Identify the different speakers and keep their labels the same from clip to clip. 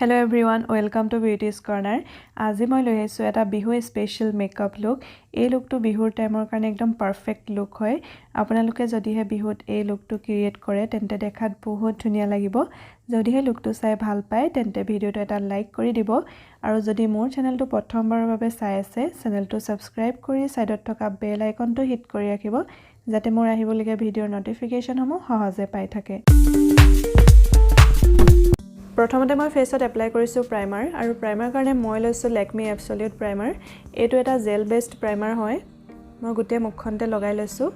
Speaker 1: Hello everyone, welcome to Beauty's Corner. আজি মই লৈ আহিছো এটা বিহু স্পেশাল মেকআপ লুক। এই লুকটো বিহুৰ টাইমৰ কাৰণে একদম পাৰফেক্ট লুক হয়। আপোনালোকে যদিহে বিহুত এই লুকটো ক্ৰিয়েট কৰে তেন্তে দেখাত বহুত ধুনীয়া লাগিব। যদিহে লুকটো চাই ভাল পায় তেন্তে ভিডিওটো এটা লাইক কৰি দিব আৰু যদি মোৰ চেনেলটো প্ৰথমবাৰৰ বাবে চাই আছে চেনেলটো সাবস্ক্ৰাইব কৰি সাইডত থকা বেল আইকনটো হিট কৰি ৰাখিব যাতে মোৰ আহিবলগীয়া ভিডিওৰ নটিফিকেশনসমূহ সহজে পাই থাকে। প্ৰথমতে মই ফেসত এপ্লাই কৰিছো প্ৰাইমাৰ আৰু প্ৰাইমাৰ কাৰণে মই লৈছো লেকমি এবছলিউট প্ৰাইমাৰ। এটো এটা জেল বেসড প্ৰাইমাৰ হয়। মই গুটে মুখখনতে লগাই লৈছো।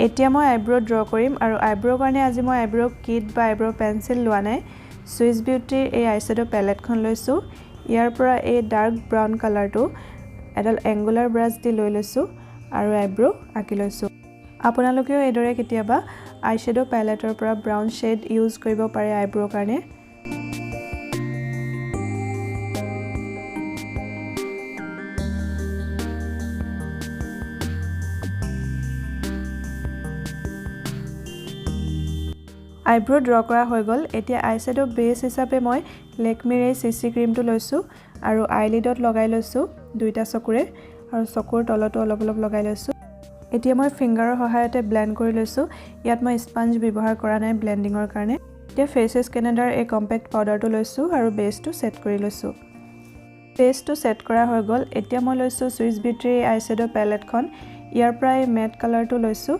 Speaker 1: এতিয়া মই আইব্ৰো ড্ৰ কৰিম আৰু আইব্ৰো কাৰণে আজি মই আইব্ৰো কিট বা আইব্ৰো পেন্সিল লোৱা নাই। সুইস বিউটিৰ এই আইশ্যাডো প্যালেটখন লৈছো। ইয়াৰ পৰা এই ডাৰ্ক ব্ৰাউন কালাৰটো এডাল এংগুলাৰ ব্ৰাছ দি লৈ লৈছো আৰু আইব্ৰো আঁকি লৈছো। আপোনালোকেও এদৰে কেতিয়াবা আইশ্যাডো প্যালেটৰ পৰা ব্ৰাউন শেড ইউজ কৰিব পাৰে আইব্ৰো কাৰণে। আইব্ৰো ড্ৰ কৰা হৈ গল। এতিয়া আইশ্যাডো বেস হিচাপে মই লেকমিৰ এই সিসি ক্ৰীমটো লৈছো আৰু আইলিডত লগাই লৈছো দুইটা চকুৰে আৰু চকুৰ তলতো অলপ অলপ লগাই লৈছো। এতিয়া মই ফিংগাৰৰ সহায়তে ব্লেন্ড কৰি লৈছো। ইয়াত মই স্পঞ্জ ব্যৱহাৰ কৰা নাই ব্লেন্ডিংৰ কাৰণে। এতিয়া ফেসেস কেনাডাৰ এই কম্পেক্ট পাউডাৰটো লৈছো আৰু বেসটো সেট কৰি লৈছো। বেসটো সেট কৰা হৈ গল। এতিয়া মই লৈছো সুইস বিউটিৰ আইশ্যাডো প্যালেটখন। ইয়াৰ পৰা এই মেট কালাৰটো লৈছো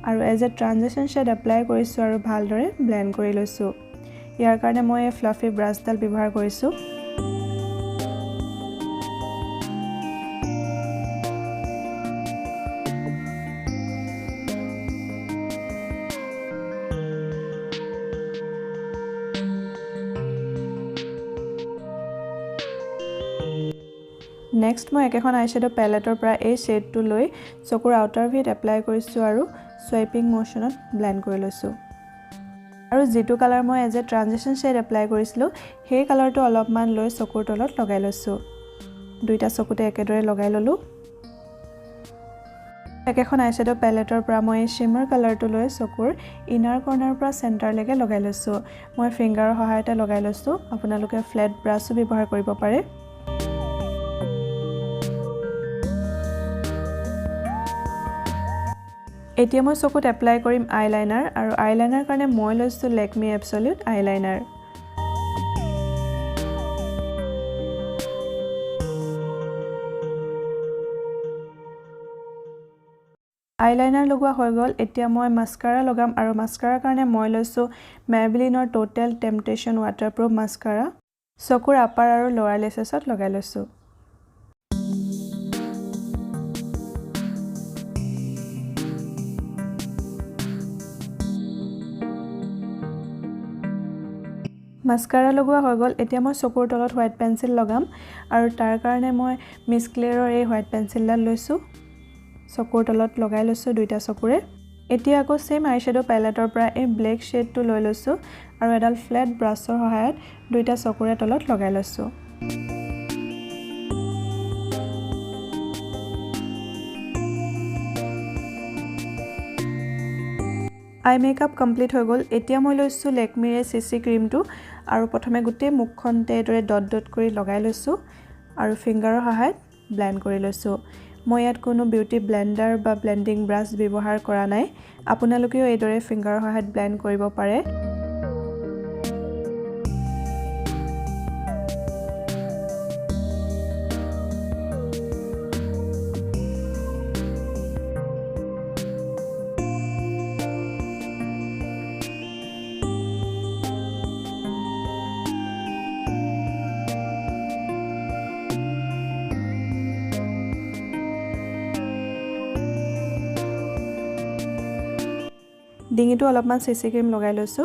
Speaker 1: আৰু as a transition shade apply কৰিছো আৰু ভালদৰে ব্লেন্ড কৰি লৈছো। ইয়াৰ কাৰণে মই এই ফ্লাফি ব্ৰাছডাল ব্যৱহাৰ কৰিছো। নেক্সট মই একেখন আইশ্যাডো প্যালেটৰ পৰা এই শেডটো লৈ চকুৰ আউটাৰ ভিত এপ্লাই কৰিছো আৰু সোৱাইপিং মোশনত ব্লেন্ড কৰি লৈছো। আৰু যেটো কালাৰ মই as a transition shade apply কৰিছিলো সেই কালাৰটো অলপমান লৈ চকুৰ তলত লগাই লৈছো। দুইটা চকুতে একেদৰে লগাই ললো। একেখন আইশ্যাডো প্যালেটৰ পৰা মই শিমাৰ কালাৰটো লৈ চকুৰ ইনাৰ কৰ্নাৰ পৰা সেন্টাৰ লৈকে লগাই লৈছো। মই ফিংগাৰৰ সহায়তে লগাই লৈছো। আপোনালোকে ফ্ল্যাট ব্ৰাছো ব্যৱহাৰ কৰিব পাৰে। এতিয়া মই চকুত এপ্লাই কৰিম আইলাইনাৰ আৰু আইলাইনাৰ কাৰণে মই লৈছো লেকমি এবছলিউট আইলাইনাৰ। আইলাইনাৰ লগোৱা হৈ গল। এতিয়া মই মাস্কাৰা লগাম আৰু মাস্কাৰাৰ কাৰণে মই লৈছো মেবলিনৰ টোটেল টেম্পটেশ্যন ৱাটাৰপ্ৰুফ মাস্কাৰা। চকুৰ আপাৰ আৰু লোৱাৰ লেছেছত লগাই লৈছো। মাস্কাৰা লগোৱা হৈ গল। এতিয়া মই চকুৰ তলত হোৱাইট পেন্সিল লগাম আৰু তাৰ কাৰণে মই মিছ ক্লেয়াৰৰ এই হোৱাইট পেন্সিলডাল লৈছো। চকুৰ তলত লগাই লৈছো দুইটা চকুৰে। এতিয়া আকৌ সেম আইশ্যাডো প্যালেটৰ পৰা এই ব্লেক শেডটো লৈ লৈছো আৰু এডাল ফ্ল্যাট ব্ৰাছৰ সহায়ত দুইটা চকুৰে তলত লগাই লৈছো। আই মেকআপ কমপ্লিট হৈ গল। এতিয়া মই লৈছো লেকমিৰ এই সিসি ক্ৰীমটো আৰু প্ৰথমে গুটে মুখখনতে এদৰে ডট ডট কৰি লগাই লৈছো আৰু ফিংগাৰৰ সহায়ত ব্লেন্ড কৰি লৈছো। মই ইয়াত কোনো বিউটি ব্লেন্ডাৰ বা ব্লেন্ডিং ব্ৰাছ ব্যৱহাৰ কৰা নাই। আপোনালোকেও এদৰে ফিংগাৰৰ সহায়ত ব্লেন্ড কৰিব পাৰে। ডিঙিটো অলপমান সিসি ক্ৰীম লগাই লৈছো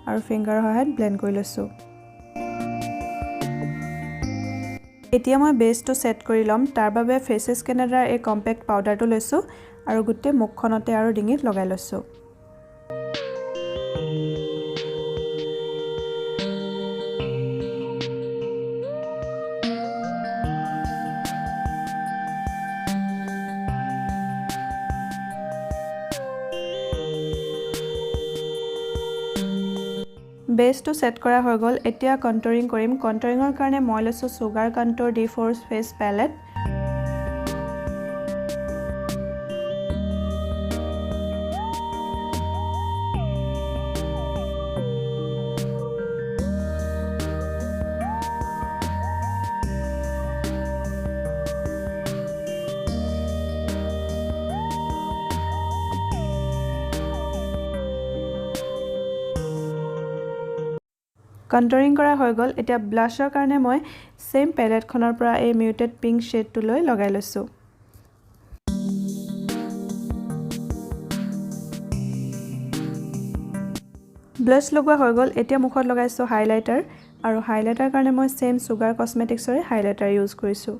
Speaker 1: আৰু ফিংগাৰৰ সহায়ত ব্লেন্ড কৰি লৈছো। এতিয়া মই বেসটো সেট কৰি লম। তাৰ বাবে ফেসেস কেনাডাৰ এই কম্পেক্ট পাউডাৰটো লৈছো আৰু গুটে মুখখনতে আৰু ডিঙিত লগাই লৈছো। বেছটো সেট কৰা হৈ গ'ল এতিয়া কন্ট্ৰোৰিং কৰিম কন্ট্ৰোৰিঙৰ কাৰণে মই লৈছো সুগাৰ কন্ট্ৰোৰ D4 ফেস প্যালেট কন্ট্ৰোৰিং কৰা হৈ গ'ল এতিয়া ব্লাছৰ কাৰণে মই সেম প্যালেট খনৰ পৰা এই মিউটেড পিংক শেডটো লৈ লগাই লৈছো ব্লাছ লগোৱা হৈ গ'ল এতিয়া মুখত লগাইছো হাইলাইটাৰ আৰু হাইলাইটাৰ কাৰণে মই সেম সুগাৰ কসমেটিক্সৰে হাইলাইটাৰ ইউজ কৰিছো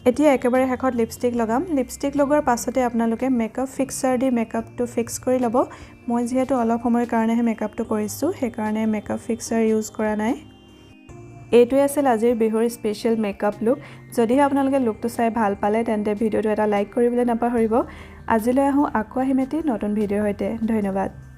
Speaker 1: এতিয়া একেবাৰে হেকত লিপষ্টিক লগাম লিপষ্টিক লগোৱাৰ পাছতে আপোনালোকে মেকআপ ফিক্সাৰ দি মেকআপটো ফিক্স কৰি লব মই যেহেতু অলপ সময়ৰ কাৰণেহে মেকআপটো কৰিছো সেই কাৰণে মেকআপ ফিক্সাৰ ইউজ কৰা নাই এইটোৱে আছিল আজিৰ বিহুৰ স্পেশাল মেকআপ লুক যদি আপোনালোকে লুকটো চাই ভাল পালে তেন্তে ভিডিওটো এটা লাইক কৰিবলৈ নাপাহৰিব আজিলৈ আহো আকৌ আহিম এটি নতুন ভিডিওৰ সৈতে ধন্যবাদ